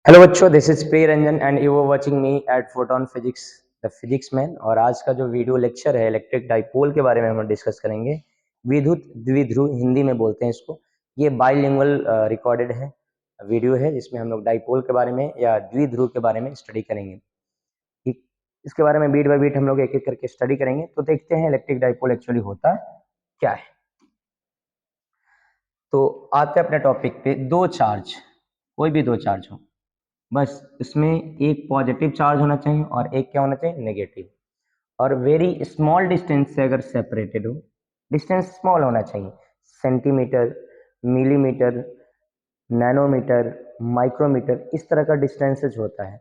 Hello बच्चों, this is Priya Ranjan and you are watching me at Photon physics the physics man. और आज का जो वीडियो लेक्चर है इलेक्ट्रिक डाइपोल के बारे में हम डिस्कस करेंगे। विद्युत द्विध्रुव हिंदी में बोलते हैं इसको। ये बाइलिंगुअल रिकॉर्डेड है वीडियो है जिसमें हम लोग डाइपोल के बारे में या द्विध्रुव के बारे में स्टडी करेंगे। ठीक, इसके बारे में बीट बाय बीट हम लोग एक एक करके स्टडी करेंगे। तो देखते हैं इलेक्ट्रिक डाइपोल एक्चुअली होता क्या है। तो आते हैं अपने टॉपिक पे। दो चार्ज, कोई भी दो चार्ज हो, बस इसमें एक पॉजिटिव चार्ज होना चाहिए और एक क्या होना चाहिए, नेगेटिव। और वेरी स्मॉल डिस्टेंस से अगर सेपरेटेड हो, डिस्टेंस स्मॉल होना चाहिए, सेंटीमीटर, मिलीमीटर, नैनोमीटर, माइक्रोमीटर, इस तरह का डिस्टेंसेज होता है।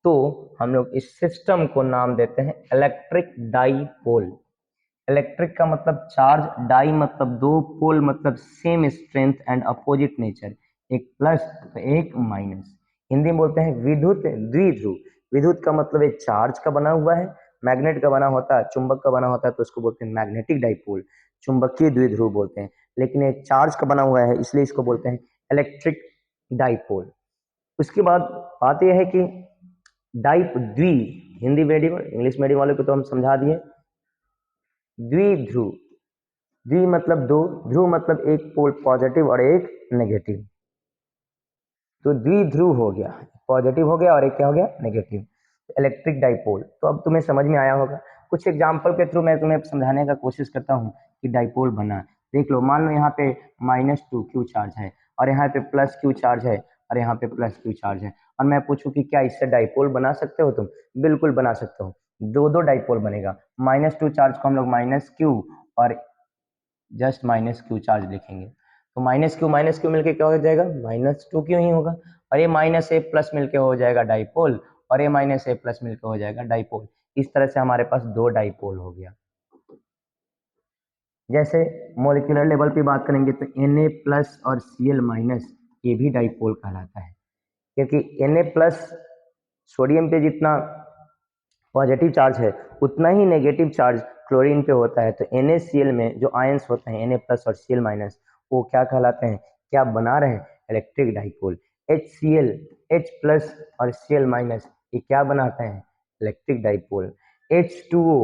तो हम लोग इस सिस्टम को नाम देते हैं इलेक्ट्रिक डाइपोल। इलेक्ट्रिक का मतलब चार्ज, डाई मतलब दो, पोल मतलब same strength and opposite nature, एक प्लस तो एक माइनस। हिंदी में बोलते हैं विद्युत द्विध्रुव। विद्युत का मतलब एक चार्ज का बना हुआ है, मैग्नेट का बना होता है, चुंबक का बना होता है तो उसको बोलते हैं मैग्नेटिक डाइपोल, चुंबकीय द्विध्रुव बोलते हैं। लेकिन एक चार्ज का बना हुआ है इसलिए इसको बोलते हैं इलेक्ट्रिक डाइपोल। उसके बाद बात यह है कि डाइप द्वि, हिंदी मीडियम इंग्लिश मीडियम वालों को तो हम समझा दिए। द्विध्रुव, द्वि मतलब दो, ध्रुव मतलब एक पोल पॉजिटिव और एक नेगेटिव। तो द्विध्रुव हो गया, पॉजिटिव हो गया और एक क्या हो गया, नेगेटिव। Electric dipole. तो अब तुम्हें समझ में आया होगा। कुछ एग्जांपल के थ्रू मैं तुम्हें समझाने का कोशिश करता हूँ कि डाइपोल बना। देख लो, मान लो यहाँ पे -2 क्यू चार्ज है और यहाँ पे +Q चार्ज है और यहाँ पे +Q चार्ज है, और मैं पूछूं कि क्या इससे डाइपोल बना सकते हो तुम? बिल्कुल बना सकते हो। दो दो डाइपोल बनेगा। -2 चार्ज को हम लोग -Q और जस्ट -Q चार्ज लिखेंगे, तो माइनस क्यू मिलके क्या हो जाएगा, -2Q ही होगा। और ये -A+ मिलके हो जाएगा डाइपोल, और ये -A+ मिलके हो जाएगा डाइपोल। इस तरह से हमारे पास दो डाइपोल हो गया। जैसे मॉलिक्यूलर लेवल पे बात करेंगे तो Na+ और Cl- ये भी डाइपोल कहलाता है, क्योंकि Na+ सोडियम पे जितना पॉजिटिव चार्ज है उतना ही नेगेटिव चार्ज क्लोरीन पे होता है। तो NaCl में जो आयंस होते हैं Na+ और Cl- वो क्या कहलाते हैं, क्या बना रहे हैं, इलेक्ट्रिक डाइपोल। HCl, H+ और Cl- ये क्या बनाते हैं, इलेक्ट्रिक डाइपोल। H2O,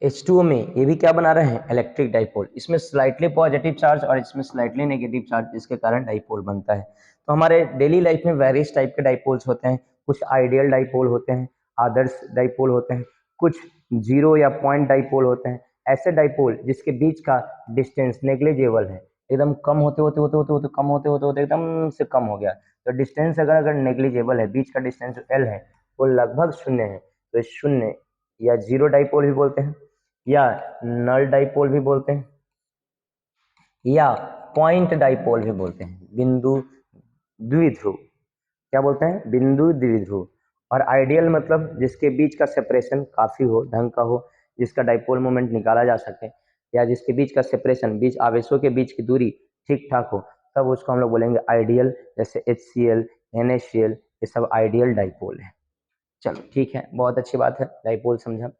H2O में ये भी क्या बना रहे हैं, इलेक्ट्रिक डाइपोल। इसमें स्लाइटली पॉजिटिव चार्ज और इसमें स्लाइटली नेगेटिव चार्ज, जिसके कारण डाइपोल बनता है। तो हमारे डेली लाइफ में वेरियस टाइप के डाइपोल्स होते हैं। कुछ आइडियल डाइपोल होते हैं, आदर्श डाइपोल होते हैं, कुछ जीरो या पॉइंट डाइपोल होते हैं। ऐसे डाइपोल जिसके बीच का डिस्टेंस नेग्लिजिबल है, एकदम कम होते होते होते होते होते कम होते होते होते एकदम से कम हो गया। तो डिस्टेंस अगर अगर नेग्लिजिबल है, बीच का डिस्टेंस जो L है वो लगभग शून्य है, तो शून्य या जीरो डाइपोल भी बोलते हैं, या नल डाइपोल भी बोलते हैं, या पॉइंट डाइपोल भी बोलते हैं, बिंदु द्विध्रुव। क्या बोलते हैं, बिंदु द्विध्रुव। और आइडियल मतलब जिसके बीच का सेपरेशन काफी हो, ढंग का हो, जिसका डाइपोल मोमेंट निकाला जा सके, या जिसके बीच का सेपरेशन, बीच आवेशों के बीच की दूरी ठीक ठाक हो, तब उसको हम लोग बोलेंगे आइडियल। जैसे HCl, NaCl, ये सब आइडियल डाइपोल है। चलो ठीक है, बहुत अच्छी बात है, डाइपोल समझा।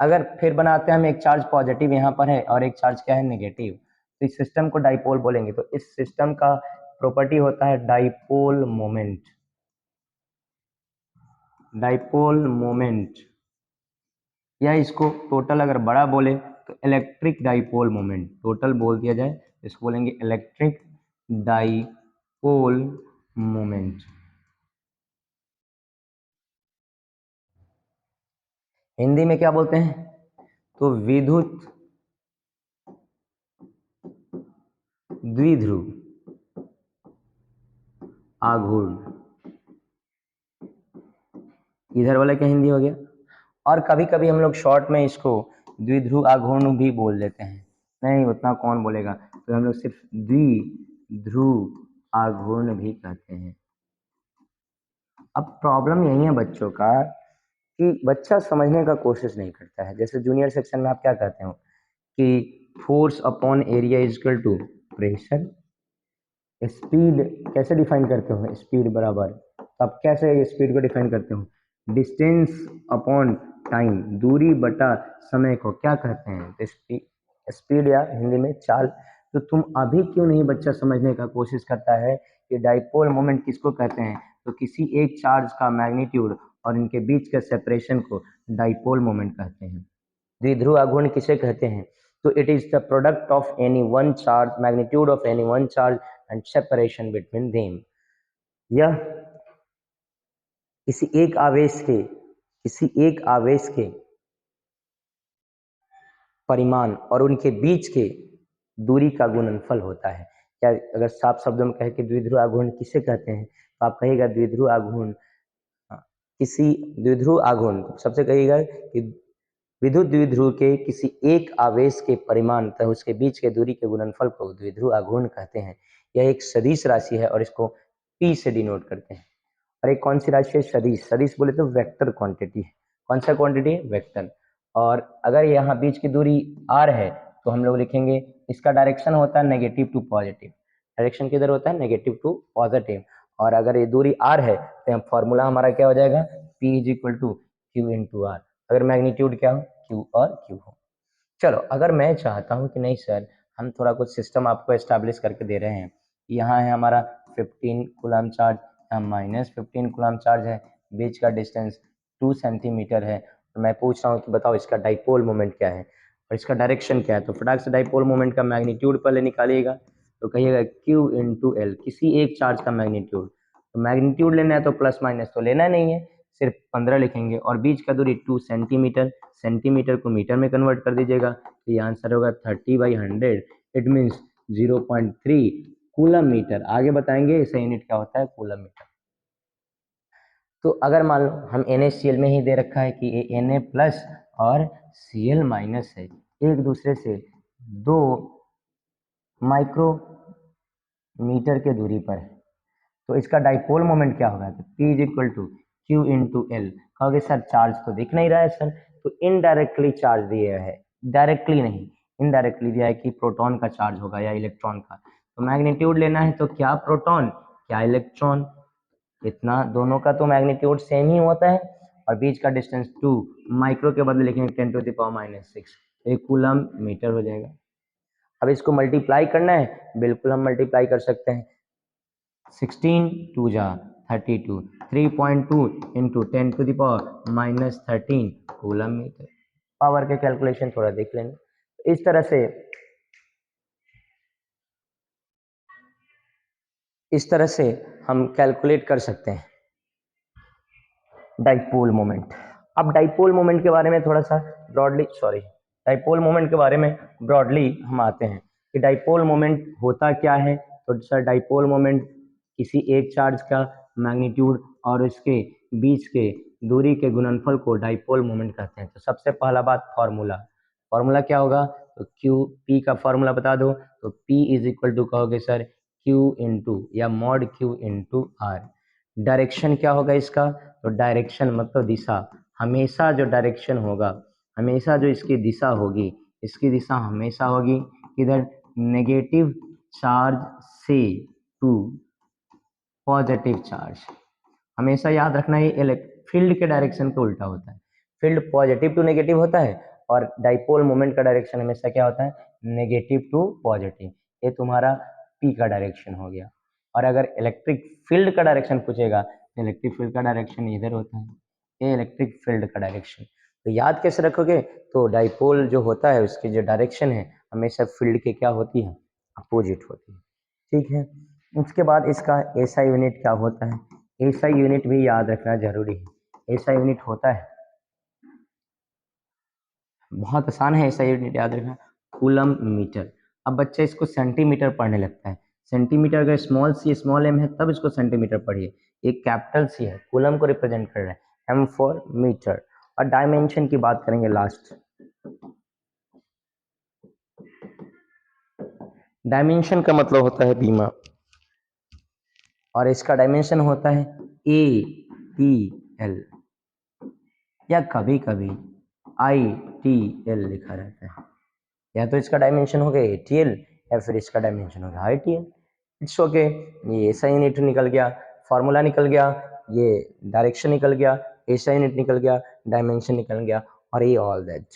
अगर फिर बनाते हैं हम, एक चार्ज पॉजिटिव यहाँ पर है और एक चार्ज क्या है, नेगेटिव, तो इस सिस्टम को डाइपोल बोलेंगे। तो इस सिस्टम का प्रॉपर्टी होता है डाइपोल मोमेंट। डाइपोल मोमेंट, या इसको टोटल अगर बड़ा बोले तो इलेक्ट्रिक डाइपोल मोमेंट, टोटल बोल दिया जाए इसको बोलेंगे इलेक्ट्रिक डाइपोल मोमेंट। हिंदी में क्या बोलते हैं, तो विद्युत द्विध्रुव आघूर्ण, इधर वाला क्या हिंदी हो गया। और कभी कभी हम लोग शॉर्ट में इसको द्विध्रुव आघूर्ण भी बोल देते हैं, नहीं उतना कौन बोलेगा, तो हम लोग सिर्फ द्विध्रुव आघूर्ण भी कहते हैं। अब प्रॉब्लम यही है बच्चों का कि बच्चा समझने का कोशिश नहीं करता है। जैसे जूनियर सेक्शन में आप क्या कहते हो कि force upon area is equal to pressure. Speed कैसे डिफाइन करते हो, स्पीड बराबर, तो आप कैसे स्पीड को डिफाइन करते हो, डिस्टेंस अपॉन टाइम, दूरी बटा समय को क्या कहते हैं? तो स्पीड या हिंदी में चाल। तो तुम अभी क्यों नहीं बच्चा समझने का कोशिश करता है कि डाइपोल मोमेंट किसको कहते हैं? तो किसी एक चार्ज का मैग्नीट्यूड और इनके बीच के सेपरेशन को डाइपोल मोमेंट कहते हैं। द्विध्रुव आघूर्ण किसे कहते हैं? तो it is the product of any one charge, magnitude of any one charge and separation between them. यह किसी एक आवेश के परिमाण और उनके बीच के दूरी का गुणनफल होता है। क्या अगर साफ शब्दों में कहे कि द्विध्रुव आघूर्ण किसे कहते हैं, तो आप कहिएगा द्विध्रुव आघूर्ण, हाँ, किसी द्विध्रुव आघूर्ण सबसे कहिएगा कि विद्युत द्विध्रुव के किसी एक आवेश के परिमाण तथा उसके बीच के दूरी के गुणनफल को द्विध्रुव आघूर्ण कहते हैं। यह एक सदिश राशि है और इसको P से डिनोट करते हैं। और एक कौन सी राशि है? सदिश। सदिश बोले तो वेक्टर क्वांटिटी है। कौन सा क्वांटिटी है? वेक्टर। और अगर यहाँ बीच की दूरी r है तो हम लोग लिखेंगे इसका डायरेक्शन होता है नेगेटिव टू पॉजिटिव। डायरेक्शन किधर होता है? Negative to positive. और अगर ये दूरी r है तो फॉर्मूला हमारा क्या हो जाएगा? P is equal to Q into R. अगर मैग्नीट्यूड क्या हो? Q और Q हो। चलो अगर मैं चाहता हूँ कि नहीं सर, हम थोड़ा कुछ सिस्टम आपको एस्टैब्लिश करके दे रहे हैं। यहाँ है हमारा 15 कूलम चार्ज, यहाँ -15 कूलम चार्ज है, बीच का डिस्टेंस 2 सेंटीमीटर है, और मैं पूछ रहा हूँ कि बताओ इसका डाइपोल मोमेंट क्या है और इसका डायरेक्शन क्या है। तो फटाक से डाइपोल मोमेंट का मैग्नीट्यूड पहले निकालिएगा। तो कहिएगा Q इंटू एल, किसी एक चार्ज का मैग्नीट्यूड। तो मैग्नीट्यूड लेना है तो प्लस माइनस तो लेना नहीं है, सिर्फ 15 लिखेंगे, और बीच का दूरी 2 सेंटीमीटर, सेंटीमीटर को मीटर में कन्वर्ट कर दीजिएगा, तो ये आंसर होगा 30/100। It means 0.3 coulomb metre. आगे बताएंगे इसका यूनिट क्या होता है, कूलम मीटर। तो अगर मान लो हम NaCl में ही दे रखा है कि ये Na प्लस और Cl माइनस है, एक दूसरे से 2 माइक्रोमीटर के दूरी पर है, तो इसका डाइपोल मोमेंट क्या होगा? तो P is equal to Q into L. कहोगे सर चार्ज तो दिख नहीं रहा है सर, तो इनडायरेक्टली चार्ज दिया है, डायरेक्टली नहीं, इनडायरेक्टली दिया है कि प्रोटॉन का चार्ज होगा या इलेक्ट्रॉन का। तो मैग्नीट्यूड लेना है तो क्या प्रोटॉन क्या इलेक्ट्रॉन, इतना दोनों का तो मैग्नीट्यूड सेम ही होता है, और बीच का डिस्टेंस 2, माइक्रो के बदले लिखेंगे 10⁻⁻�6, एक कूलम मीटर हो जाएगा। अब इसको मल्टीप्लाई करना है, बिल्कुल हम मल्टीप्लाई कर सकते हैं। 16 2 जा 32, 3.2 इंटू 10⁻⁻13 कूलम मीटर। पावर के कैलकुलेशन थोड़ा देख लेंगे। इस तरह से हम कैलकुलेट कर सकते हैं डाइपोल मोमेंट। अब डाइपोल मोमेंट के बारे में थोड़ा सा डाइपोल मोमेंट के बारे में ब्रॉडली हम आते हैं कि डाइपोल मोमेंट होता क्या है। तो सर डाइपोल मोमेंट किसी एक चार्ज का मैग्नीट्यूड और उसके बीच के दूरी के गुणनफल को डाइपोल मोमेंट कहते हैं। तो सबसे पहला बात फॉर्मूला क्या होगा? तो क्यू पी का फॉर्मूला बता दो। तो P इज इक्वल टू कहोगे सर Q इंटू या mod Q into R. Direction क्या होगा इसका? तो डायरेक्शन मतलब दिशा, हमेशा जो डायरेक्शन होगा, हमेशा जो इसकी दिशा होगी, इसकी दिशा हमेशा होगी किधर? नेगेटिव चार्ज से टू पॉजिटिव चार्ज। हमेशा याद रखना ये फील्ड के डायरेक्शन के उल्टा होता है। फील्ड पॉजिटिव टू नेगेटिव होता है और डाइपोल मोमेंट का डायरेक्शन हमेशा क्या होता है? Negative to positive. ये तुम्हारा P का डायरेक्शन हो गया। और अगर इलेक्ट्रिक फील्ड का डायरेक्शन पूछेगा तो इलेक्ट्रिक फील्ड का डायरेक्शन इधर होता है, ये इलेक्ट्रिक फील्ड का डायरेक्शन। तो याद कैसे रखोगे? तो डाइपोल जो होता है उसकी जो डायरेक्शन है हमेशा फील्ड के क्या होती है? अपोजिट होती है। ठीक है, उसके बाद इसका ऐसा यूनिट क्या होता है? ऐसा यूनिट भी याद रखना जरूरी है। ऐसा यूनिट होता है, बहुत आसान है ऐसा यूनिट याद रखना, कूलम मीटर। अब बच्चा इसको सेंटीमीटर पढ़ने लगता है। सेंटीमीटर अगर स्मॉल m है तब इसको सेंटीमीटर पढ़िए। एक कैपिटल C है, कूलम को रिप्रेजेंट कर रहा है, M फॉर मीटर। और डायमेंशन की बात करेंगे लास्ट। डायमेंशन का मतलब होता है बीमा, और इसका डायमेंशन होता है ATL, या कभी कभी ITL लिखा रहता है। या तो इसका डायमेंशन हो गया ATL या फिर इसका डायमेंशन हो गया ITL। इट्स ओके, ये ऐसा यूनिट निकल गया, फॉर्मूला निकल गया, ये डायरेक्शन निकल गया, एसआई यूनिट निकल गया, डायमेंशन निकल गया, और ये ऑल दैट।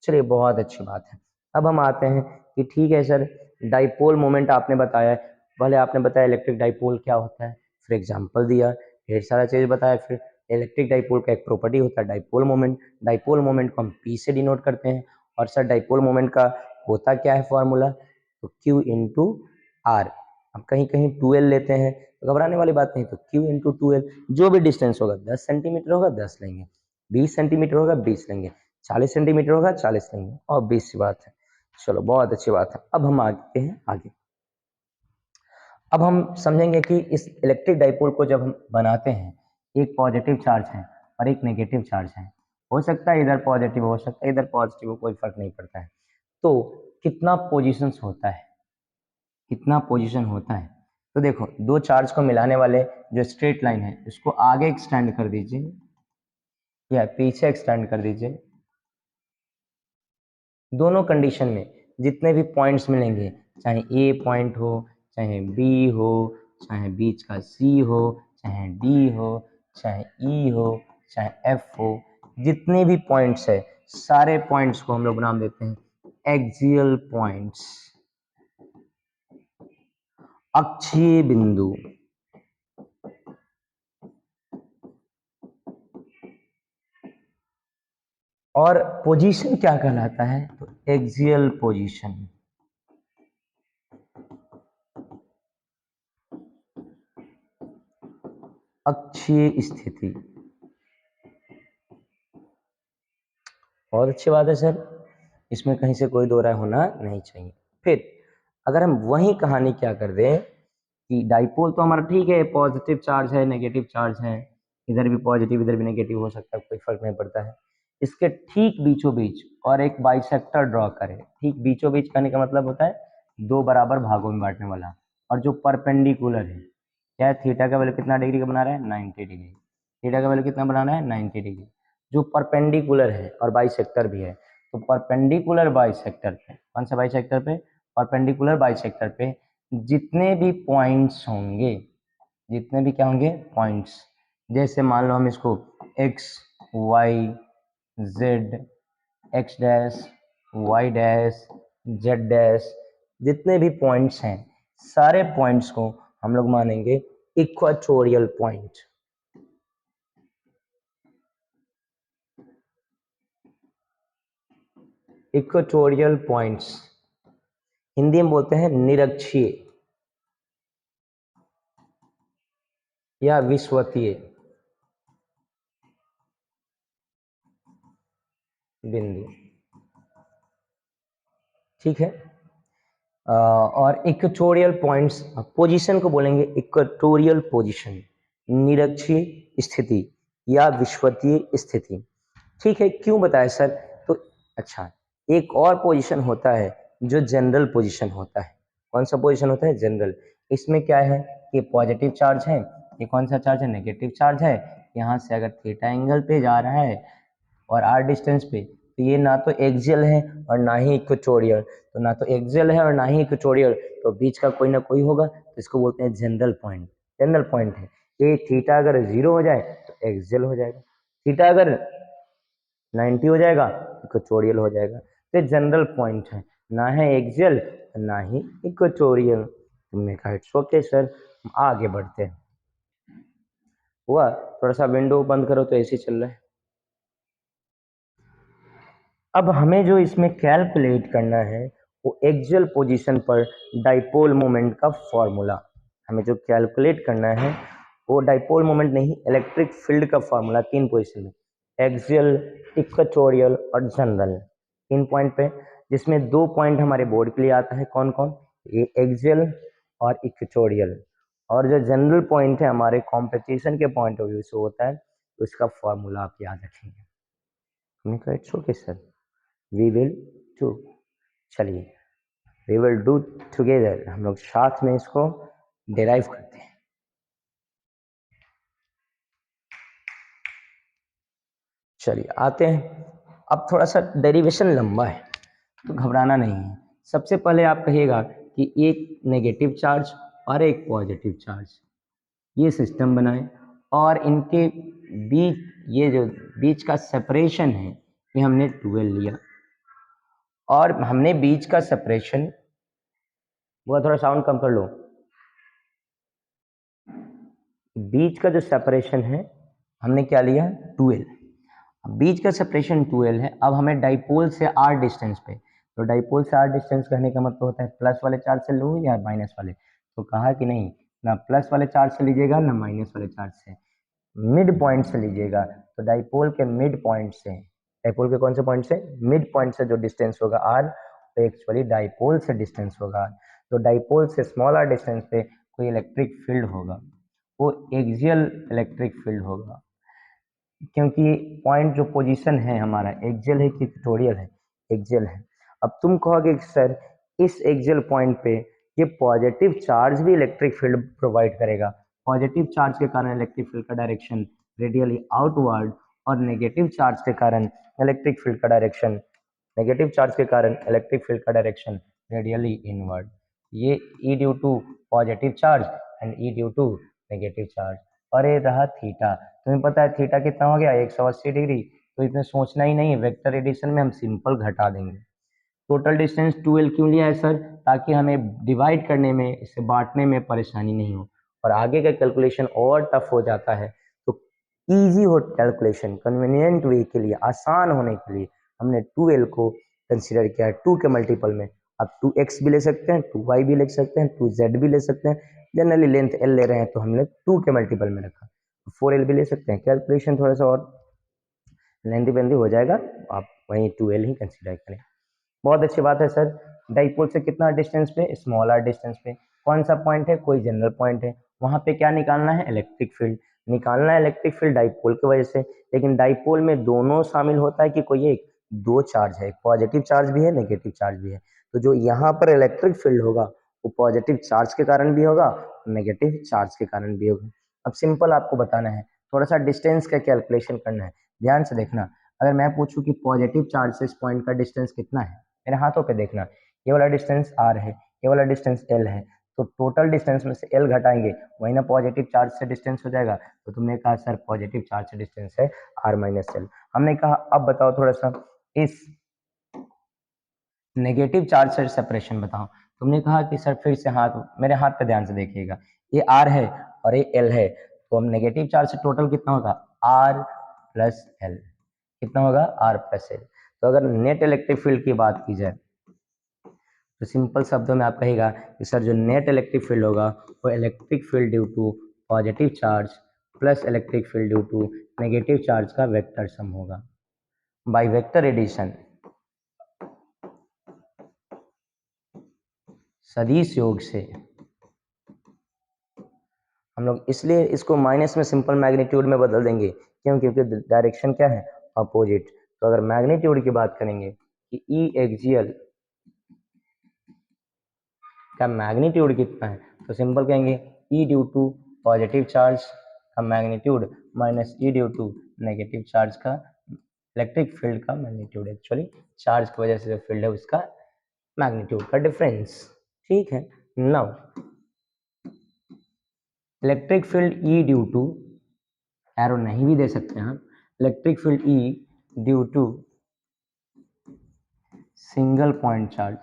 चलिए बहुत अच्छी बात है। अब हम आते हैं कि ठीक है सर, डाइपोल मोमेंट आपने बताया है, पहले आपने बताया इलेक्ट्रिक डाइपोल क्या होता है, फिर एग्जाम्पल दिया, ढेर सारा चीज बताया, फिर इलेक्ट्रिक डाइपोल का एक प्रॉपर्टी होता है डाइपोल मोमेंट। डाइपोल मोमेंट को हम पी से डिनोट करते हैं, और सर डाइपोल मोमेंट का होता क्या है फॉर्मूला, तो क्यू इंटू आर। अब कहीं कहीं 2L लेते हैं, तो घबराने वाली बात नहीं, तो क्यू इंटू 2L, जो भी डिस्टेंस होगा, 10 सेंटीमीटर होगा 10 लेंगे, 20 सेंटीमीटर होगा 20 लेंगे, 40 सेंटीमीटर होगा 40 लेंगे, और 20 सी बात है। चलो बहुत अच्छी बात है। अब हम आगे हैं आगे। अब हम समझेंगे कि इस इलेक्ट्रिक डाइपोल को जब हम बनाते हैं, एक पॉजिटिव चार्ज है और एक नेगेटिव चार्ज है, हो सकता है इधर पॉजिटिव हो सकता है इधर पॉजिटिव हो, कोई फर्क नहीं पड़ता है। तो कितना पोजीशंस होता है, कितना पोजीशन होता है, तो देखो दो चार्ज को मिलाने वाले जो स्ट्रेट लाइन है, इसको आगे एक्सटेंड कर दीजिए या पीछे एक्सटेंड कर दीजिए। दोनों कंडीशन में जितने भी पॉइंट्स मिलेंगे, चाहे ए पॉइंट हो, चाहे बी हो, चाहे बीच का सी हो, चाहे डी हो, चाहे ई हो, चाहे एफ हो, जितने भी पॉइंट्स है, सारे पॉइंट्स को हम लोग नाम देते हैं एक्सियल पॉइंट्स, अक्षीय बिंदु। और पोजीशन क्या कहलाता है, तो एक्सियल पोजीशन, अक्षीय स्थिति। बहुत अच्छी बात है सर, इसमें कहीं से कोई दो राय होना नहीं चाहिए। फिर अगर हम वही कहानी क्या कर दें कि डाइपोल तो हमारा ठीक है, पॉजिटिव चार्ज है नेगेटिव चार्ज है, इधर भी पॉजिटिव इधर भी नेगेटिव हो सकता है, कोई फर्क नहीं पड़ता है। इसके ठीक बीचों बीच और एक बाइसेक्टर ड्रॉ करें। ठीक बीचों बीच कहने का मतलब होता है दो बराबर भागों में बांटने वाला, और जो परपेंडिकुलर है, क्या है, थीटा का वैल्यू कितना डिग्री का बना रहा है, 90 डिग्री। थीटा का वैल्यू कितना बनाना है, 90 डिग्री। जो परपेंडिकुलर है और बाइसेक्टर भी है, तो परपेंडिकुलर बाइसेक्टर पे, कौन सा बाइसेक्टर पे, परपेंडिकुलर बाइसेक्टर पे जितने भी पॉइंट्स होंगे, जितने भी क्या होंगे पॉइंट्स, जैसे मान लो हम इसको X Y Z, X dash Y dash Z dash, जितने भी पॉइंट्स हैं, सारे पॉइंट्स को हम लोग मानेंगे equatorial point. Equatorial points Hindi में बोलते हैं निरक्षीय या विषुवतीय बिंदु, ठीक है। और इक्वेटोरियल पॉइंट्स पोजीशन को बोलेंगे इक्वेटोरियल पोजीशन, निरक्षीय स्थिति या विषुवतीय स्थिति, ठीक है। क्यों बताया सर, तो अच्छा, एक और पोजीशन होता है जो जनरल पोजीशन होता है। कौन सा पोजीशन होता है, जनरल। इसमें क्या है कि पॉजिटिव चार्ज है, ये कौन सा चार्ज है, नेगेटिव चार्ज है। यहाँ से अगर थीटा एंगल पे जा रहा है और आर डिस्टेंस पे, तो ये ना तो एक्सियल है और ना ही इक्वेटोरियल, तो ना तो एक्सियल है और ना ही इक्वेटोरियल, तो बीच का कोई ना कोई होगा, तो इसको बोलते हैं जनरल पॉइंट। जनरल पॉइंट है ये, थीटा अगर 0 हो जाए तो एक्सियल हो जाएगा, थीटा अगर 90 हो जाएगा इक्वेटोरियल हो जाएगा। तो जनरल पॉइंट है, ना है एक्सियल ना ही इक्वेटोरियल। तुमने कहा इट्स ओके सर, हम आगे बढ़ते हैं। हुआ, थोड़ा सा विंडो बंद करो तो ऐसे चल रहा है। अब हमें जो इसमें कैलकुलेट करना है वो एक्सियल पोजीशन पर डाइपोल मोमेंट का फॉर्मूला, हमें जो कैलकुलेट करना है वो डाइपोल मोमेंट नहीं, इलेक्ट्रिक फील्ड का फॉर्मूला तीन पोजीशन में, एक्सियल, इक्वेटोरियल और जनरल, तीन पॉइंट पे, जिसमें दो पॉइंट हमारे बोर्ड के लिए आता है, कौन कौन, ये एक्सियल और इक्वेटोरियल, और जो जनरल पॉइंट है हमारे कॉम्पिटिशन के पॉइंट ऑफ व्यू से होता है, तो इसका फॉर्मूला आप याद रखेंगे। हमने कहा it's okay sir, we will do, चलिए वी विल डू टुगेदर, हम लोग साथ में इसको डिराइव करते हैं। चलिए आते हैं, अब थोड़ा सा डेरिवेशन लंबा है तो घबराना नहीं है। सबसे पहले आप कहिएगा कि एक नेगेटिव चार्ज और एक पॉजिटिव चार्ज, ये सिस्टम बनाएं और इनके बीच ये जो बीच का सेपरेशन है ये हमने 12 लिया, और हमने बीच का सेपरेशन, वो थोड़ा साउंड कम कर लो, बीच का जो सेपरेशन है हमने क्या लिया, 12। बीच का सेपरेशन 12 है। अब हमें डाइपोल से r डिस्टेंस पे, तो डाइपोल से r डिस्टेंस कहने का मतलब होता है प्लस वाले चार्ज से लूँ या माइनस वाले, तो कहा कि नहीं, ना प्लस वाले चार्ज से लीजिएगा ना माइनस वाले चार्ज से, मिड पॉइंट से लीजिएगा। तो डाइपोल के मिड पॉइंट से, डाइपोल के कौन से पॉइंट से, मिड पॉइंट से जो डिस्टेंस होगा r, तो एक्चुअली डाइपोल से डिस्टेंस होगा। तो डाइपोल से स्मॉल r डिस्टेंस पे कोई इलेक्ट्रिक फील्ड होगा, वो एक्सियल इलेक्ट्रिक फील्ड होगा, क्योंकि पॉइंट जो पोजीशन है हमारा एक्सियल है कि इक्वेटोरियल है, एक्सियल है। अब तुम कहोगे कि सर इस एक्सियल पॉइंट पे ये पॉजिटिव चार्ज भी इलेक्ट्रिक फील्ड प्रोवाइड करेगा, पॉजिटिव चार्ज के कारण इलेक्ट्रिक फील्ड का डायरेक्शन रेडियली आउटवर्ड, और नेगेटिव चार्ज के कारण इलेक्ट्रिक फील्ड का डायरेक्शन, नेगेटिव चार्ज के कारण इलेक्ट्रिक फील्ड का डायरेक्शन रेडियली इनवर्ड। ये E due to positive charge and E due to negative charge. और ये रहा थीटा, तुम्हें पता है थीटा कितना हो गया, 180 डिग्री। तो इसमें सोचना ही नहीं, वेक्टर एडिशन में हम सिंपल घटा देंगे। टोटल डिस्टेंस 12 क्यों लिया है सर, ताकि हमें डिवाइड करने में, इसे बांटने में परेशानी नहीं हो, और आगे का कैलकुलेशन और टफ हो जाता है, तो इजी हो कैलकुलेशन, कन्वीनियंट वे के लिए, आसान होने के लिए हमने 12 को कंसिडर किया है 2 के मल्टीपल में। आप 2x भी ले सकते हैं, 2y भी ले सकते हैं, 2z भी ले सकते हैं, जनरली लेंथ l ले रहे हैं तो हमने 2 के मल्टीपल में रखा। 4l भी ले सकते हैं, कैलकुलेशन थोड़ा सा और लेंथी बेंदी हो जाएगा, आप वहीं 2l ही कंसिडर करें। बहुत अच्छी बात है सर। डाइपोल से कितना डिस्टेंस पे, स्मॉल r डिस्टेंस पे, कौन सा पॉइंट है, कोई जनरल पॉइंट है, वहां पे क्या निकालना है, इलेक्ट्रिक फील्ड निकालना है, इलेक्ट्रिक फील्ड डाइपोल की वजह से। लेकिन डाइपोल में दोनों शामिल होता है कि कोई एक, दो चार्ज है, पॉजिटिव चार्ज भी है, नेगेटिव चार्ज भी है। तो जो यहाँ पर इलेक्ट्रिक फील्ड होगा वो पॉजिटिव चार्ज के कारण भी होगा, नेगेटिव चार्ज के कारण भी होगा। अब सिंपल आपको बताना है, थोड़ा सा डिस्टेंस का कैलकुलेशन करना है, ध्यान से देखना। अगर मैं पूछूं कि पॉजिटिव चार्ज से इस पॉइंट का डिस्टेंस कितना है, मेरे हाथों पे देखना, ये वाला डिस्टेंस r है, ये वाला डिस्टेंस l है, तो टोटल डिस्टेंस में से l घटाएंगे, वही ना पॉजिटिव चार्ज से डिस्टेंस हो जाएगा। तो तुमने कहा सर पॉजिटिव चार्ज से डिस्टेंस है r माइनस एल। हमने कहा अब बताओ थोड़ा सा इस नेगेटिव चार्ज से सेपरेशन बताओ। तुमने कहा कि सर फिर से हाथ, मेरे हाथ पे ध्यान से देखिएगा, ये r है और ये l है, तो हम नेगेटिव चार्ज से टोटल कितना होगा, r प्लस l, कितना होगा, r प्लस l। तो अगर नेट इलेक्ट्रिक फील्ड की बात की जाए तो सिंपल शब्दों में आप कहेगा कि सर जो नेट इलेक्ट्रिक फील्ड होगा वो electric field due to positive charge plus electric field due to negative charge का वेक्टर सम होगा बाय वेक्टर एडिशन, सदिश योग से। हम लोग इसलिए इसको माइनस में सिंपल मैग्नीट्यूड में बदल देंगे, क्यों, क्योंकि डायरेक्शन क्या है, अपोजिट। तो अगर मैग्नीट्यूड की बात करेंगे कि ई एक्सियल का मैग्नीट्यूड कितना है, तो सिंपल कहेंगे E due to positive charge का magnitude minus E due to negative charge का, इलेक्ट्रिक फील्ड का मैग्नीट्यूड, एक्चुअली चार्ज की वजह से जो फील्ड है उसका मैग्नीट्यूड का डिफरेंस। ठीक है, now electric field E due to, arrow नहीं भी दे सकते हैं आप, electric field E due to single point charge,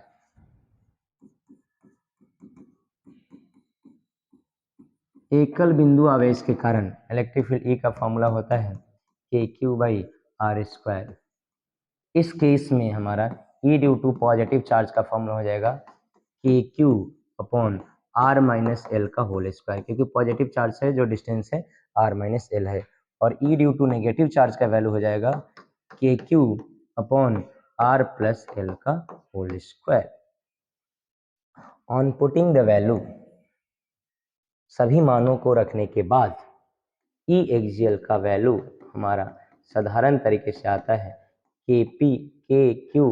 एकल बिंदु आवेश के कारण इलेक्ट्रिक फील्ड ई का फॉर्मूला होता है k q by r square. इस केस में हमारा E due to positive charge का फॉर्मूला हो जाएगा के Q upon are minus L का होल स्क्वायर, क्योंकि पॉजिटिव चार्ज से जो डिस्टेंस है आर माइनस एल है, और E due to negative charge का वैल्यू हो जाएगा के Q upon are plus L का whole square. On putting the value, सभी मानों को रखने के बाद ई एक्सियल का वैल्यू हमारा साधारण तरीके से आता है के पी के क्यू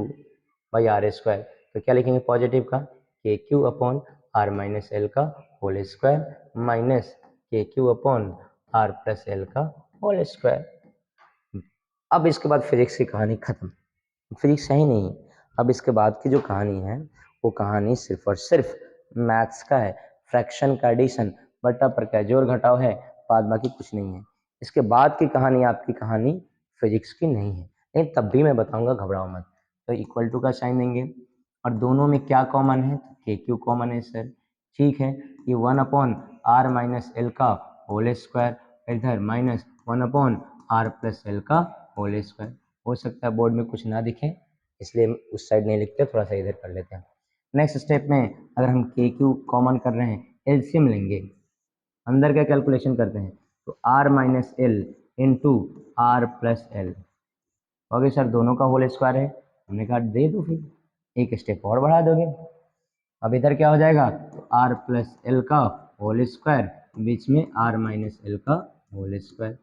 बाई आर स्क्वायर। तो क्या लिखेंगे पॉजिटिव का, K Q upon are minus L का whole square minus K Q upon are plus L का होल स्क्वायर। अब इसके बाद फिजिक्स की कहानी खत्म, फिजिक्स है ही नहीं। अब इसके बाद की जो कहानी है वो कहानी सिर्फ और सिर्फ मैथ्स का है, फ्रैक्शन का एडिशन, बट्टा पर का जोड़ घटाव है, बाद बाकी कुछ नहीं है। इसके बाद की कहानी आपकी कहानी फिजिक्स की नहीं है, लेकिन तब भी मैं बताऊंगा, घबराओ मत। तो इक्वल टू का साइन देंगे और दोनों में क्या कॉमन है, तो के क्यू कॉमन है सर, ठीक है। ये 1/r-l का होल स्क्वायर, इधर -1/r+l का होल स्क्वायर। हो सकता है बोर्ड में कुछ ना दिखे, इसलिए उस साइड नहीं लिखते, थोड़ा सा इधर कर लेते हैं। नेक्स्ट स्टेप में अगर हम के क्यू कॉमन कर रहे हैं, एलसीएम लेंगे, अंदर क्या कैलकुलेशन करते हैं, तो r-l into r+l। Okay sir, दोनों का होल स्क्वायर है, हमने कहा दे दो, फिर एक स्टेप और बढ़ा दोगे। अब इधर क्या हो जाएगा, तो r+l का होल स्क्वायर, बीच में r-l का होल स्क्वायर।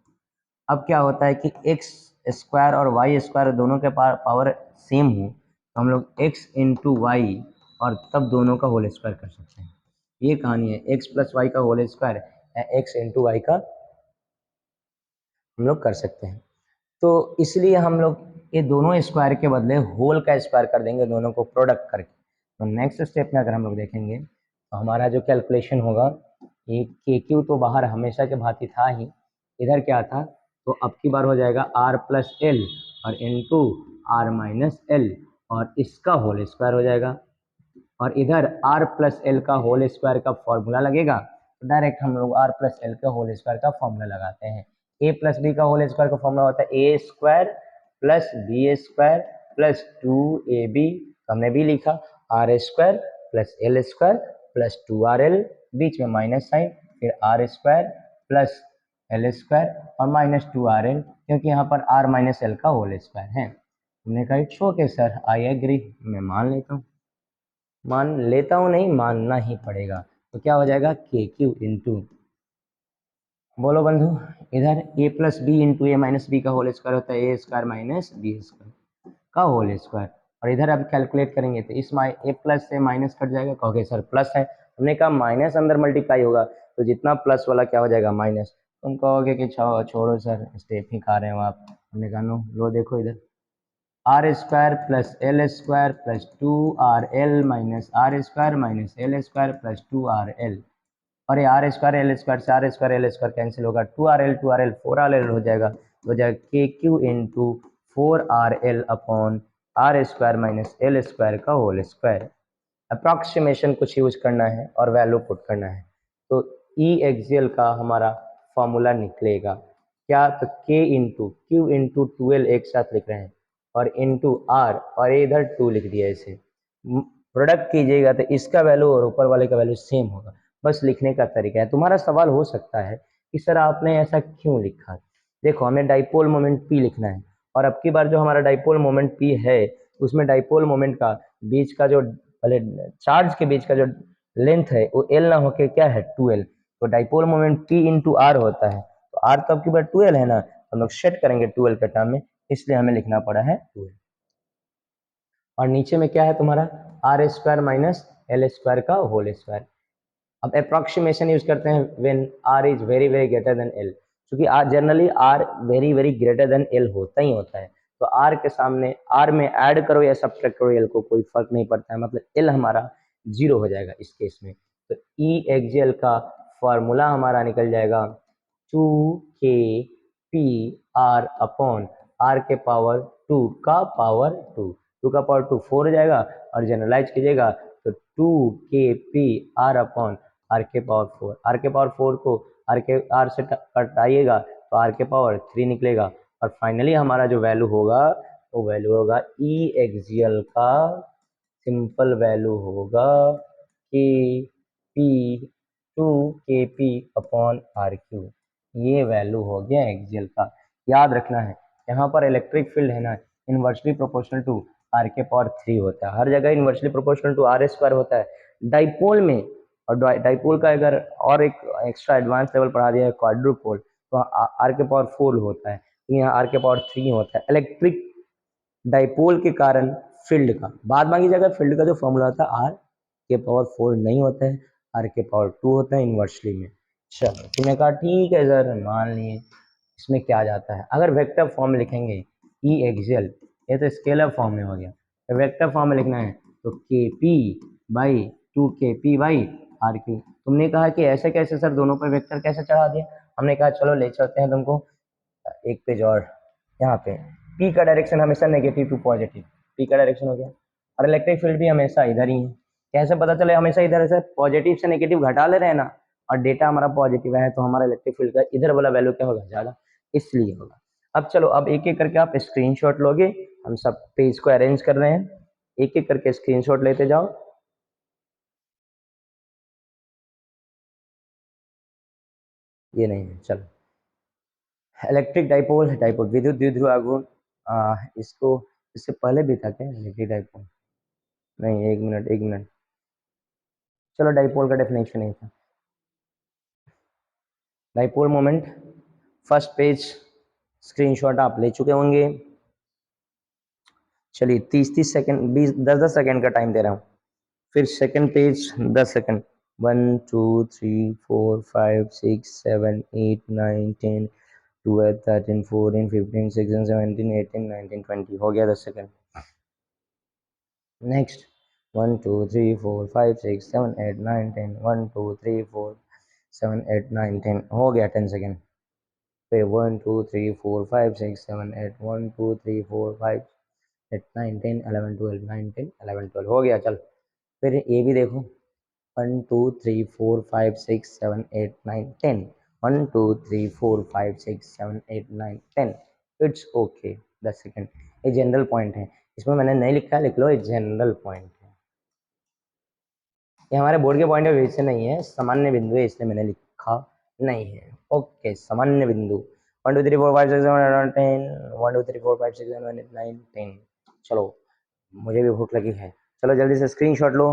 अब क्या होता है कि x स्क्वायर और y स्क्वायर दोनों के पावर सेम हो, तो हम लोग x इंटू वाई और तब दोनों का होल स्क्वायर कर सकते हैं। ये कहानी है, x प्लस वाई का होल स्क्वायर या x इंटू वाई का हम लोग कर सकते हैं। तो इसलिए हम लोग ये दोनों स्क्वायर के बदले होल का स्क्वायर कर देंगे, दोनों को प्रोडक्ट करके। तो नेक्स्ट स्टेप में अगर हम लोग देखेंगे, तो हमारा जो कैलकुलेशन होगा, ये के क्यू तो बाहर हमेशा के भांति था ही, इधर क्या था, तो अब की बार हो जाएगा r+l और इंटू r-l और इसका होल स्क्वायर हो जाएगा। और इधर r+l का होल स्क्वायर का फॉर्मूला लगेगा, तो डायरेक्ट हम लोग r+l का होल स्क्वायर का फॉर्मूला लगाते हैं। a प्लस बी का होल स्क्वायर का फॉर्मूला होता है a square plus B square plus 2ab, हमने भी लिखा, r square plus l square plus 2rl, बीच में माइनस साइन, फिर r square plus l square और माइनस 2rl, क्योंकि यहाँ पर r-l का होल स्क्वायर है। हमने कहा it's okay sir, I agree, मैं मान लेता हूँ नहीं, मानना ही पड़ेगा। तो क्या हो जाएगा, के क्यू इंटू, बोलो बंधु, इधर a plus B into A minus B का होल स्क्वायर होता है A square minus B square का होल स्क्वायर। और इधर अब कैलकुलेट करेंगे तो इस ए प्लस से माइनस कट जाएगा, कहोगे सर प्लस है, हमने कहा माइनस अंदर मल्टीप्लाई होगा, तो जितना प्लस वाला क्या हो जाएगा माइनस। तुम कहोगे कि छोड़ो सर, स्टेप ही खा रहे हो आप, हमने कहा नो, लो देखो इधर, R square plus L square plus 2rl minus R square minus L square plus 2rl। और ये आर स्क्वायर एल स्क्वायर से R square L square cancel होगा, 2rl 4rl हो जाएगा, हो जाएगा के Q into 4rl upon R square minus L square का होल स्क्वायर। अप्रॉक्सीमेशन कुछ यूज करना है और वैल्यू पुट करना है। तो ई एक्सियल का हमारा फॉर्मूला निकलेगा क्या, तो के इंटू क्यू इंटू 12 एक साथ लिख रहे हैं और इंटू आर, और इधर 2 लिख दिया, इसे प्रोडक्ट कीजिएगा तो इसका वैल्यू और ऊपर वाले का वैल्यू सेम होगा, बस लिखने का तरीका है। तुम्हारा सवाल हो सकता है कि सर आपने ऐसा क्यों लिखा। देखो, हमें डाइपोल मोमेंट पी लिखना है, और अब की बार जो हमारा डाइपोल मोमेंट पी है, उसमें डाइपोल मोमेंट का बीच का जो पहले चार्ज के बीच का जो लेंथ है वो एल ना होके क्या है 2l, तो dipole moment p into R होता है, तो आर तो अब की बार 2l है ना, हम लोग सेट करेंगे 2l के टर्म में, इसलिए हमें लिखना पड़ा है 2l। और नीचे में क्या है तुम्हारा, r square minus L square का होल स्क्वायर। अब अप्रोक्सीमेशन यूज करते हैं when r is very very greater than l, क्योंकि r generally are very very greater than l होता ही होता है, तो आर के सामने आर में ऐड करो या सब्ट्रैक्ट करो एल को, कोई फर्क नहीं पड़ता है, मतलब एल हमारा 0 हो जाएगा इस केस में। तो ई एक्सएल का फॉर्मूला हमारा निकल जाएगा 2k p r upon R के पावर 2 का पावर 2 का पावर 2 4 हो जाएगा, और जनरलाइज कीजिएगा तो 2k p r upon R के पावर 4, आर के पावर 4 को आर से कटाइएगा तो आर के पावर 3 निकलेगा, और फाइनली हमारा जो वैल्यू होगा वो वैल्यू होगा ई एक्सियल का सिंपल वैल्यू होगा कि P 2kp upon R cube, ये वैल्यू हो गया एक्सियल का। याद रखना है, यहाँ पर इलेक्ट्रिक फील्ड है ना, इनवर्सली प्रोपोर्शनल टू आर के पावर 3 होता है, हर जगह inversely proportional to R square होता है, डाइपोल में। और डाइपोल का अगर और एक एक्स्ट्रा एडवांस लेवल पढ़ा दिया है क्वाड्रुपोल, तो आर के पावर 4 होता है, यहाँ आर के पावर 3 होता है। इलेक्ट्रिक डाइपोल के कारण फील्ड का, बाद बाकी जगह फील्ड का जो फॉर्मूला था आर के पावर 4 नहीं होता है, आर के पावर 2 होता है इनवर्सली में। चलो तुमने कहा ठीक है सर, मान लिए, इसमें क्या जाता है, अगर वेक्टर फॉर्म लिखेंगे ई एक्सियल, ये तो स्केलर फॉर्म में हो गया, तो वेक्टर फॉर्म में लिखना है तो के पी बाई 2 के पी बाई आर क्यू। तुमने कहा कि ऐसे कैसे सर, दोनों पर वेक्टर कैसे चढ़ा दिया, हमने कहा चलो ले चलते हैं तुमको एक पेज और, यहाँ पे पी का डायरेक्शन हमेशा नेगेटिव टू पॉजिटिव, पी का डायरेक्शन हो गया, और इलेक्ट्रिक फील्ड भी हमेशा इधर ही है। कैसे पता चले हमेशा इधर से पॉजिटिव से नेगेटिव घटा ले रहे हैं ना, और डेटा हमारा पॉजिटिव है तो हमारा इलेक्ट्रिक फील्ड का इधर वाला वैल्यू क्या होगा, ज्यादा, इसलिए होगा। अब चलो अब एक एक करके आप स्क्रीनशॉट लोगे, हम सब पेज को अरेंज कर रहे हैं, एक एक करके स्क्रीनशॉट लेते जाओ। ये नहीं है, चलो इलेक्ट्रिक डाइपोल, डाइपोल विद्युत द्विध्रुव आघूर्ण, इसको इससे पहले भी था क्या इलेक्ट्रिक डाइपोल, नहीं एक मिनट एक मिनट, चलो डाइपोल का डेफिनेशन नहीं था। Dipole moment, first page screenshot आप ले चुके होंगे। चलिए 30-30 सेकंड, 20-10 सेकंड का टाइम दे रहा हूँ। फिर सेकंड पेज 10 सेकंड, 1 2 3 4 5 6 7 8 9 10 12 13 14 15 16 17 18 19 20 हो गया 10 सेकंड। नेक्स्ट 1 2 3 4 5 6 7 8 9 10 1 2 3 4 7 8 9 10 हो गया 10 सेकंड। फिर 1 2 3 4 5 6 7 8 1 2 3 4 5 8 9 10 11 12 9 10 11 12 हो गया। चल फिर ये भी देखो 1 2 3 4 5 6 7 8 9 10 1 2 3 4 5 6 7 8 9 10 इट्स ओके 10 सेकंड। ये जनरल पॉइंट है, इसमें मैंने नहीं लिखा, लिख लो, ये जनरल पॉइंट है, ये हमारे बोर्ड के पॉइंट ऑफ व्यू से नहीं है, सामान्य बिंदु है इसलिए मैंने लिखा नहीं है। ओके सामान्य बिंदु 1 2 3 4 5 6 7 8 9 10 1 2 3 4 5 6 7 8 9 10। चलो मुझे भी भूख लगी है, चलो जल्दी से स्क्रीनशॉट लो।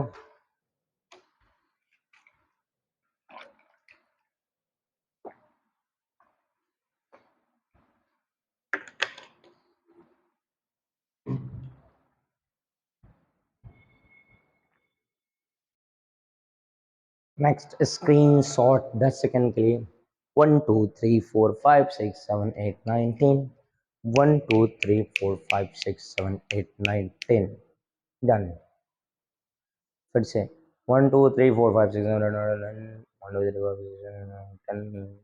नेक्स्ट स्क्रीनशॉट 10 सेकंड के लिए 1 2 3 4 5 6 7 8 9 10 1 2 3 4 5 6 7 8 9 10 डन। फिर से 1 2 3 4 5 6 7 8 9 10 1 2 3 4 5 6 7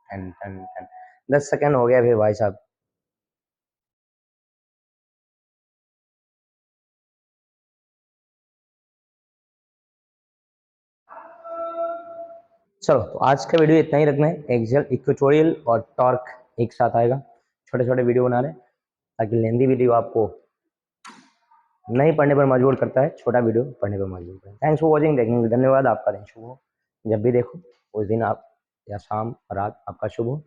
8 9 10 10 10 10 सेकंड हो गया फिर भाई साहब। चलो तो आज का वीडियो इतना ही रखना है, एक्सियल इक्वेटोरियल और टॉर्क एक साथ आएगा, छोटे छोटे वीडियो बना रहे हैं ताकि लेंदी वीडियो आपको नहीं पढ़ने पर मजबूर करता है, छोटा वीडियो पढ़ने पर मजबूर करता है। थैंक्स फॉर वॉचिंग, देखने के लिए धन्यवाद, आपका दिन शुभ हो, जब भी देखो उस दिन आप या शाम रात आपका शुभ हो,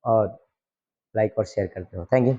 और लाइक और शेयर करते हो। Thank you.